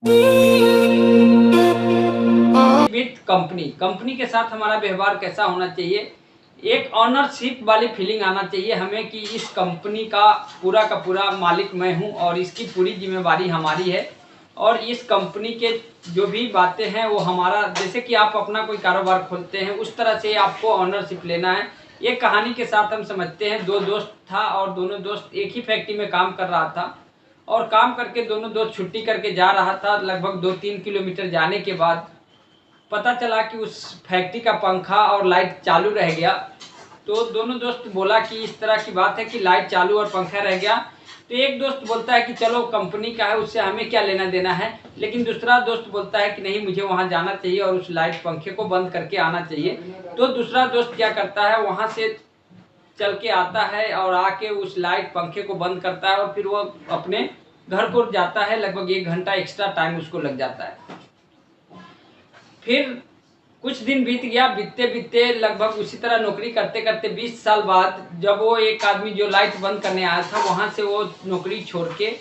With company company के साथ हमारा व्यवहार कैसा होना चाहिए, एक ऑनरशिप वाली फीलिंग आना चाहिए हमें कि इस कंपनी का पूरा मालिक मैं हूं और इसकी पूरी जिम्मेवारी हमारी है और इस कंपनी के जो भी बातें हैं वो हमारा, जैसे कि आप अपना कोई कारोबार खोलते हैं उस तरह से आपको ऑनरशिप लेना है। एक कहानी के साथ हम समझते हैं, दो दोस्त था और दोनों दोस्त एक ही फैक्ट्री में काम कर रहा था और काम करके दोनों दोस्त छुट्टी करके जा रहा था। लगभग 2-3 किलोमीटर जाने के बाद पता चला कि उस फैक्ट्री का पंखा और लाइट चालू रह गया। तो दोनों दोस्त बोला कि इस तरह की बात है कि लाइट चालू और पंखा रह गया। तो एक दोस्त बोलता है कि चलो कंपनी का है, उससे हमें क्या लेना देना है। लेकिन दूसरा दोस्त बोलता है कि नहीं, मुझे वहां जाना चाहिए और उस लाइट पंखे को बंद करके आना चाहिए। तो दूसरा दोस्त क्या करता है, वहां से चल के आता है और आके उस लाइट पंखे को बंद करता है और फिर वो अपने घर को जाता है। लगभग 1 घंटा एक्स्ट्रा टाइम उसको लग जाता है। फिर कुछ दिन बीत गया, बीतते बीतते लगभग उसी तरह नौकरी करते करते 20 साल बाद जब वो एक आदमी जो लाइट बंद करने आया था वहां से वो नौकरी छोड़ के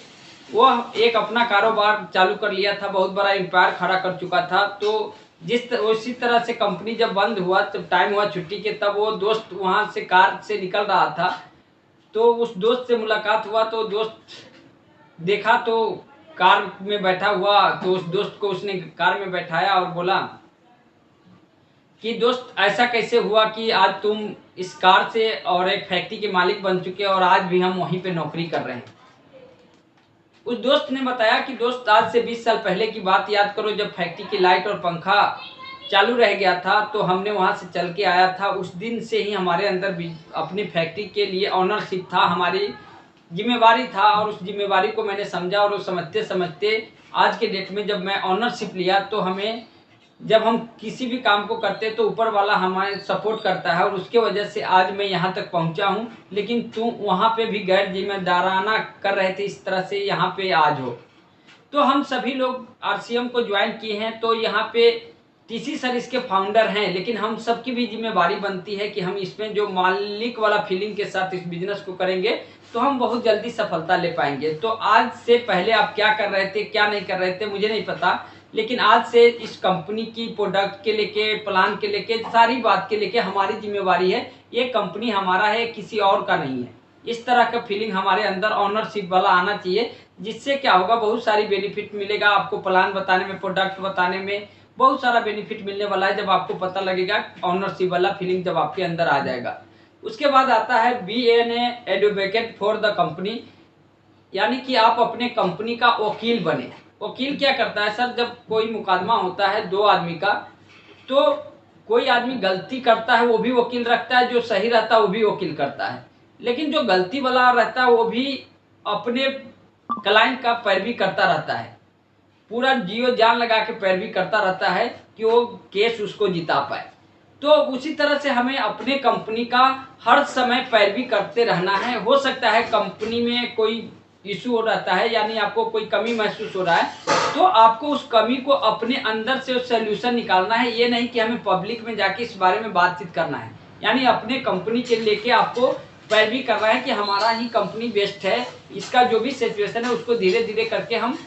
वो एक अपना कारोबार चालू कर लिया था, बहुत बड़ा एम्पायर खड़ा कर चुका था। तो उसी तरह से कंपनी जब बंद हुआ, जब टाइम हुआ छुट्टी के, तब वो दोस्त वहां से कार से निकल रहा था। तो उस दोस्त से मुलाकात हुआ तो दोस्त देखा तो कार में बैठा हुआ, तो उस दोस्त को उसने कार में बैठाया और बोला कि दोस्त ऐसा कैसे हुआ कि आज तुम इस कार से और एक फैक्ट्री के मालिक बन चुके और आज भी हम वहीं पे नौकरी कर रहे हैं। उस दोस्त ने बताया कि दोस्त आज से 20 साल पहले की बात याद करो, जब फैक्ट्री की लाइट और पंखा चालू रह गया था तो हमने वहां से चल के आया था। उस दिन से ही हमारे अंदर भी अपनी फैक्ट्री के लिए ऑनरशिप था, हमारी जिम्मेवारी था और उस जिम्मेवारी को मैंने समझा और वो समझते समझते आज के डेट में जब मैं ऑनरशिप लिया तो हमें, जब हम किसी भी काम को करते तो ऊपर वाला हमारे सपोर्ट करता है और उसके वजह से आज मैं यहाँ तक पहुँचा हूँ। लेकिन तुम वहाँ पे भी गैर जिम्मेदाराना कर रहे थे, इस तरह से यहाँ पे आज हो। तो हम सभी लोग आरसीएम को ज्वाइन किए हैं, तो यहाँ पे टीसी सर इसके फाउंडर हैं, लेकिन हम सबकी भी जिम्मेवारी बनती है कि हम इसमें जो मालिक वाला फीलिंग के साथ इस बिजनेस को करेंगे तो हम बहुत जल्दी सफलता ले पाएंगे। तो आज से पहले आप क्या कर रहे थे, क्या नहीं कर रहे थे, मुझे नहीं पता, लेकिन आज से इस कंपनी की प्रोडक्ट के लेके, प्लान के लेके, सारी बात के लेके हमारी जिम्मेवारी है। ये कंपनी हमारा है, किसी और का नहीं है। इस तरह का फीलिंग हमारे अंदर ऑनरशिप वाला आना चाहिए, जिससे क्या होगा, बहुत सारी बेनिफिट मिलेगा आपको। प्लान बताने में, प्रोडक्ट बताने में बहुत सारा बेनिफिट मिलने वाला है जब आपको पता लगेगा। ऑनरशिप वाला फीलिंग जब आपके अंदर आ जाएगा। उसके बाद आता है BNA advocate for the company, यानी कि आप अपने कंपनी का वकील बने। वकील क्या करता है सर, जब कोई मुकदमा होता है दो आदमी का, तो कोई आदमी गलती करता है वो भी वकील रखता है, जो सही रहता है वो भी वकील करता है। लेकिन जो गलती वाला रहता है वो भी अपने क्लाइंट का पैरवी करता रहता है, पूरा जियो जान लगा के पैरवी करता रहता है कि वो केस उसको जिता पाए। तो उसी तरह से हमें अपने कंपनी का हर समय पैरवी करते रहना है। हो सकता है कंपनी में कोई इशू हो रहता है, यानी आपको कोई कमी महसूस हो रहा है, तो आपको उस कमी को अपने अंदर से सोल्यूशन निकालना है। ये नहीं कि हमें पब्लिक में जाके इस बारे में बातचीत करना है, यानी अपने कंपनी के लेके आपको पैरवी करना है कि हमारा ही कंपनी बेस्ट है। इसका जो भी सिचुएशन है उसको धीरे धीरे करके हम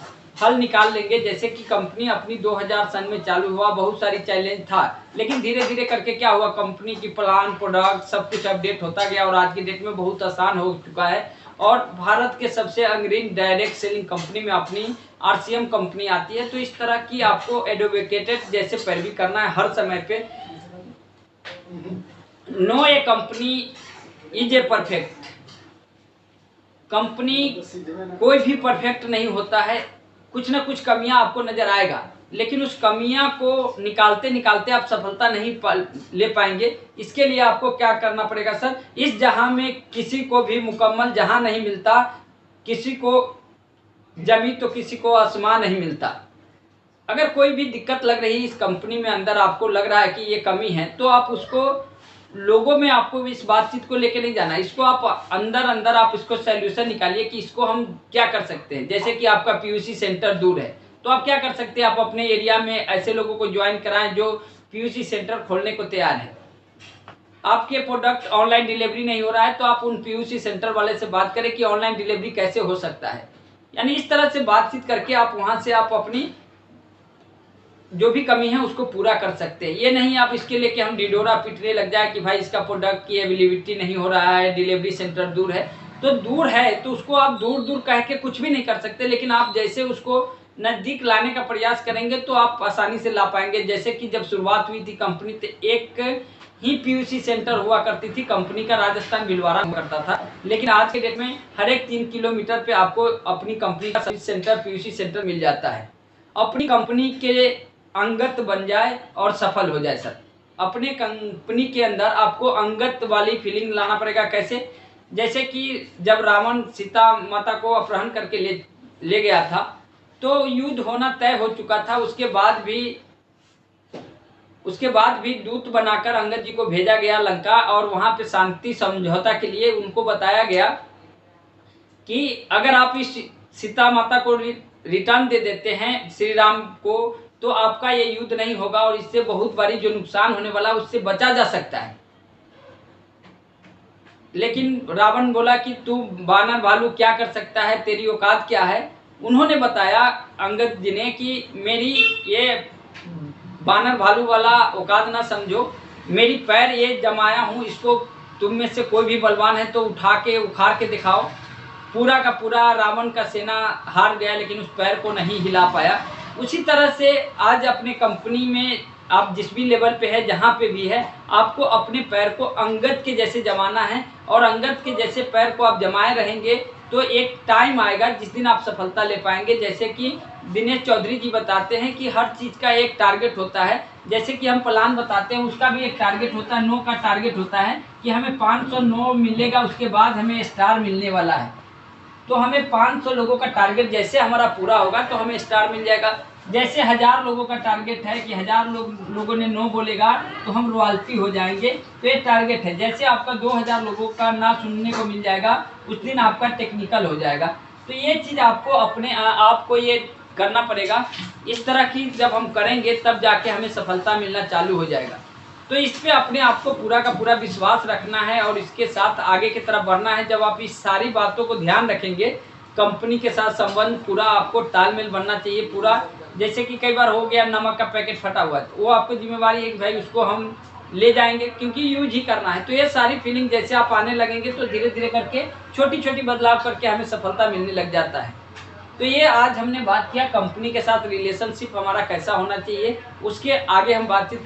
हल निकाल लेंगे। जैसे कि कंपनी अपनी 2000 सन में चालू हुआ, बहुत सारी चैलेंज था, लेकिन धीरे धीरे करके क्या हुआ, कंपनी की प्लान, प्रोडक्ट सब कुछ अपडेट होता गया और आज की डेट में बहुत आसान हो चुका है। और भारत के सबसे अग्रणी डायरेक्ट सेलिंग कंपनी में अपनी आरसीएम कंपनी आती है। तो इस तरह की आपको एडवोकेटेड जैसे पैरवी करना है हर समय पे। No a company is a perfect company, कोई भी परफेक्ट नहीं होता है, कुछ ना कुछ कमियां आपको नजर आएगा, लेकिन उस कमियां को निकालते निकालते आप सफलता नहीं ले पाएंगे। इसके लिए आपको क्या करना पड़ेगा सर, इस जहां में किसी को भी मुकम्मल जहां नहीं मिलता, किसी को जमीन तो किसी को आसमान नहीं मिलता। अगर कोई भी दिक्कत लग रही है इस कंपनी में, अंदर आपको लग रहा है कि ये कमी है, तो आप उसको लोगों में, आपको इस बातचीत को लेके नहीं जाना, इसको आप अंदर अंदर आप इसको सॉल्यूशन निकालिए कि इसको हम क्या कर सकते हैं। जैसे कि आपका पीयूसी सेंटर दूर है, तो आप क्या कर सकते हैं, आप अपने एरिया में ऐसे लोगों को ज्वाइन कराएं जो पीयूसी सेंटर खोलने को तैयार है। आपके प्रोडक्ट ऑनलाइन डिलीवरी नहीं हो रहा है, तो आप उन पीयूसी सेंटर वाले से बात करें कि ऑनलाइन डिलीवरी कैसे हो सकता है। यानी इस तरह से बातचीत करके आप वहां से आप अपनी जो भी कमी है उसको पूरा कर सकते हैं। ये नहीं आप इसके लेके हम ढिढोरा पीटने लग जाए कि भाई इसका प्रोडक्ट की अवेलेबिलिटी नहीं हो रहा है, डिलीवरी सेंटर दूर है। तो दूर है तो उसको आप दूर दूर कह के कुछ भी नहीं कर सकते, लेकिन आप जैसे उसको नज़दीक लाने का प्रयास करेंगे तो आप आसानी से ला पाएंगे। जैसे कि जब शुरुआत हुई थी कंपनी, तो एक ही पीयूसी सेंटर हुआ करती थी कंपनी का, राजस्थान भिलवाड़ा हुआ करता था। लेकिन आज के डेट में हर एक 3 किलोमीटर पे आपको अपनी कंपनी का सर्विस सेंटर, पीयूसी सेंटर मिल जाता है। अपनी कंपनी के अंगत बन जाए और सफल हो जाए सर। अपने कंपनी के अंदर आपको अंगत वाली फीलिंग लाना पड़ेगा। कैसे? जैसे कि जब रावण सीता माता को अपहरण करके ले गया था, तो युद्ध होना तय हो चुका था। उसके बाद भी दूत बनाकर अंगद जी को भेजा गया लंका, और वहां पे शांति समझौता के लिए उनको बताया गया कि अगर आप इस सीता माता को रिटर्न दे देते हैं श्री राम को, तो आपका ये युद्ध नहीं होगा और इससे बहुत बड़ी जो नुकसान होने वाला है उससे बचा जा सकता है। लेकिन रावण बोला कि तू बानर भालू क्या कर सकता है, तेरी औकात क्या है। उन्होंने बताया अंगद जी ने कि मेरी ये बानर भालू वाला औकात ना समझो, मेरी पैर ये जमाया हूँ, इसको तुम में से कोई भी बलवान है तो उठा के उखाड़ के दिखाओ। पूरा का पूरा रावण का सेना हार गया, लेकिन उस पैर को नहीं हिला पाया। उसी तरह से आज अपने कंपनी में आप जिस भी लेवल पे है, जहाँ पे भी है, आपको अपने पैर को अंगद के जैसे जमाना है, और अंगद के जैसे पैर को आप जमाए रहेंगे तो एक टाइम आएगा जिस दिन आप सफलता ले पाएंगे। जैसे कि दिनेश चौधरी जी बताते हैं कि हर चीज़ का एक टारगेट होता है। जैसे कि हम प्लान बताते हैं, उसका भी एक टारगेट होता है। 9 का टारगेट होता है कि हमें 509 मिलेगा, उसके बाद हमें स्टार मिलने वाला है। तो हमें 500 लोगों का टारगेट जैसे हमारा पूरा होगा तो हमें स्टार मिल जाएगा। जैसे 1000 लोगों का टारगेट है कि 1000 लोगों ने नो बोलेगा तो हम रॉयल्टी हो जाएंगे, तो ये टारगेट है। जैसे आपका 2000 लोगों का ना सुनने को मिल जाएगा, उस दिन आपका टेक्निकल हो जाएगा। तो ये चीज़ आपको अपने आपको ये करना पड़ेगा। इस तरह की जब हम करेंगे तब जाके हमें सफलता मिलना चालू हो जाएगा। तो इस पे अपने आप को पूरा का पूरा विश्वास रखना है और इसके साथ आगे की तरफ बढ़ना है। जब आप इस सारी बातों को ध्यान रखेंगे, कंपनी के साथ संबंध पूरा आपको तालमेल बनना चाहिए पूरा। जैसे कि कई बार हो गया नमक का पैकेट फटा हुआ है, तो वो आपको जिम्मेवारी है कि भाई उसको हम ले जाएंगे क्योंकि यूज ही करना है। तो ये सारी फीलिंग जैसे आप आने लगेंगे तो धीरे धीरे करके छोटी छोटी बदलाव करके हमें सफलता मिलने लग जाता है। तो ये आज हमने बात किया कंपनी के साथ रिलेशनशिप हमारा कैसा होना चाहिए, उसके आगे हम बातचीत